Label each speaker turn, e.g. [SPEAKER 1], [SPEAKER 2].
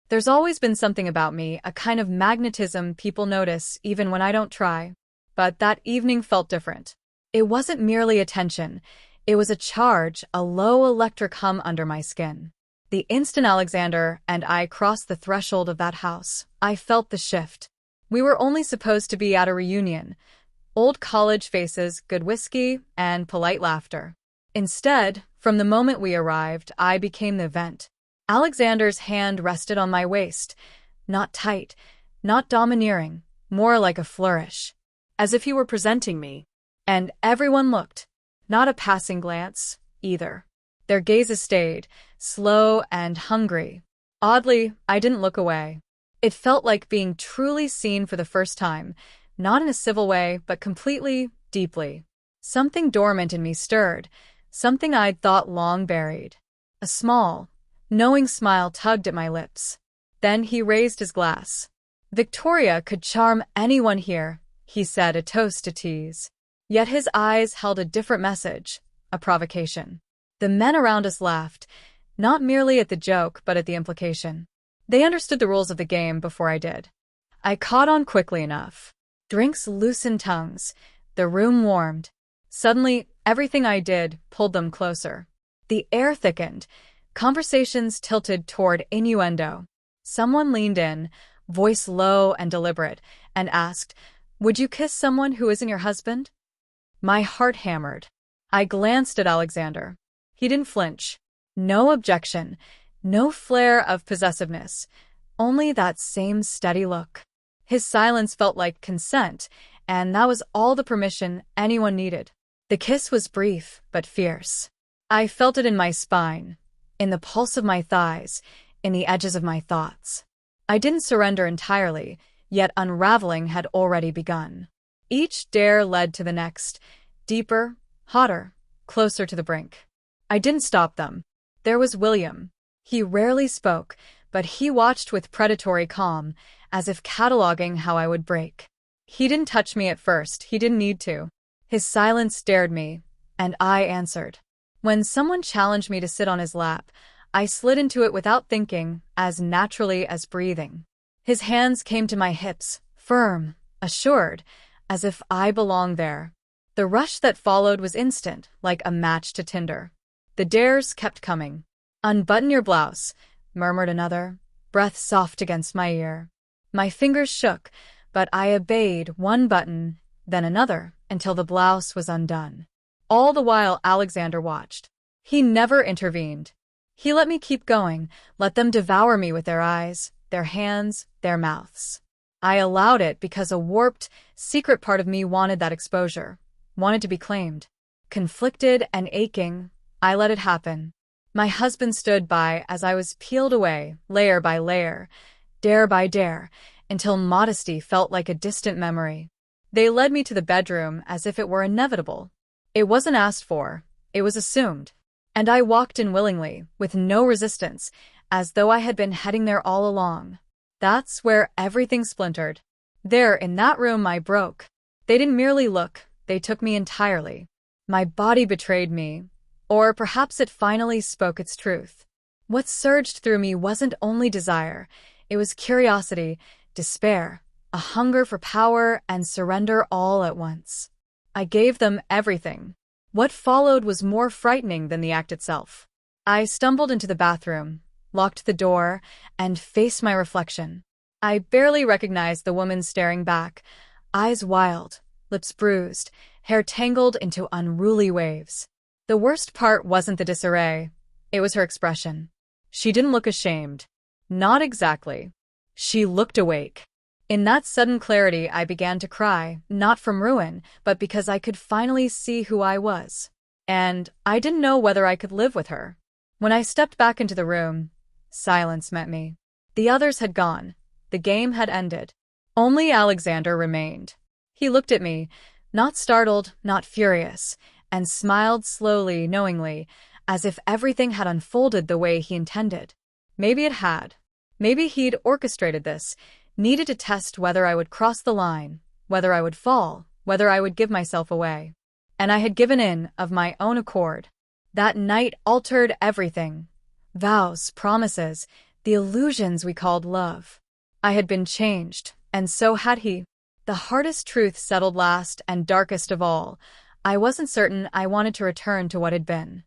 [SPEAKER 1] There's always been something about me, a kind of magnetism people notice even when I don't try. But that evening felt different. It wasn't merely attention. It was a charge, a low electric hum under my skin. The instant Alexander and I crossed the threshold of that house, I felt the shift. We were only supposed to be at a reunion. Old college faces, good whiskey, and polite laughter. Instead, from the moment we arrived, I became the event. Alexander's hand rested on my waist. Not tight, not domineering, more like a flourish. As if he were presenting me. And everyone looked. Not a passing glance, either. Their gazes stayed, slow and hungry. Oddly, I didn't look away. It felt like being truly seen for the first time, not in a civil way, but completely, deeply. Something dormant in me stirred, something I'd thought long buried. A small, knowing smile tugged at my lips. Then he raised his glass. Victoria could charm anyone here, he said, a toast to tease. Yet his eyes held a different message, a provocation. The men around us laughed, not merely at the joke but at the implication. They understood the rules of the game before I did. I caught on quickly enough. Drinks loosened tongues. The room warmed. Suddenly, everything I did pulled them closer. The air thickened. Conversations tilted toward innuendo. Someone leaned in, voice low and deliberate, and asked, "Would you kiss someone who isn't your husband?" My heart hammered. I glanced at Alexander. He didn't flinch. No objection. No flare of possessiveness. Only that same steady look. His silence felt like consent, and that was all the permission anyone needed. The kiss was brief, but fierce. I felt it in my spine, in the pulse of my thighs, in the edges of my thoughts. I didn't surrender entirely, yet unraveling had already begun. Each dare led to the next, deeper, hotter, closer to the brink. I didn't stop them. There was William. He rarely spoke, but he watched with predatory calm, as if cataloging how I would break. He didn't touch me at first, he didn't need to. His silence dared me, and I answered. When someone challenged me to sit on his lap, I slid into it without thinking, as naturally as breathing. His hands came to my hips, firm, assured, as if I belonged there. The rush that followed was instant, like a match to tinder. The dares kept coming. "Unbutton your blouse," murmured another, breath soft against my ear. My fingers shook, but I obeyed, one button, then another, until the blouse was undone. All the while Alexander watched. He never intervened. He let me keep going, let them devour me with their eyes, their hands, their mouths. I allowed it because a warped, secret part of me wanted that exposure, wanted to be claimed. Conflicted and aching, I let it happen. My husband stood by as I was peeled away, layer by layer, dare by dare, until modesty felt like a distant memory. They led me to the bedroom as if it were inevitable. It wasn't asked for, it was assumed. And I walked in willingly, with no resistance, as though I had been heading there all along. That's where everything splintered. There, in that room, I broke. They didn't merely look, they took me entirely. My body betrayed me, or perhaps it finally spoke its truth. What surged through me wasn't only desire, it was curiosity, despair, a hunger for power and surrender all at once. I gave them everything. What followed was more frightening than the act itself. I stumbled into the bathroom, locked the door, and faced my reflection. I barely recognized the woman staring back, eyes wild, lips bruised, hair tangled into unruly waves. The worst part wasn't the disarray, it was her expression. She didn't look ashamed. Not exactly. She looked awake. In that sudden clarity, I began to cry, not from ruin, but because I could finally see who I was. And I didn't know whether I could live with her. When I stepped back into the room, silence met me. The others had gone. The game had ended. Only Alexander remained. He looked at me, not startled, not furious, and smiled slowly, knowingly, as if everything had unfolded the way he intended. Maybe it had. Maybe he'd orchestrated this, needed to test whether I would cross the line, whether I would fall, whether I would give myself away. And I had given in of my own accord. That night altered everything. Vows, promises, the illusions we called love. I had been changed, and so had he. The hardest truth settled last and darkest of all. I wasn't certain I wanted to return to what had been.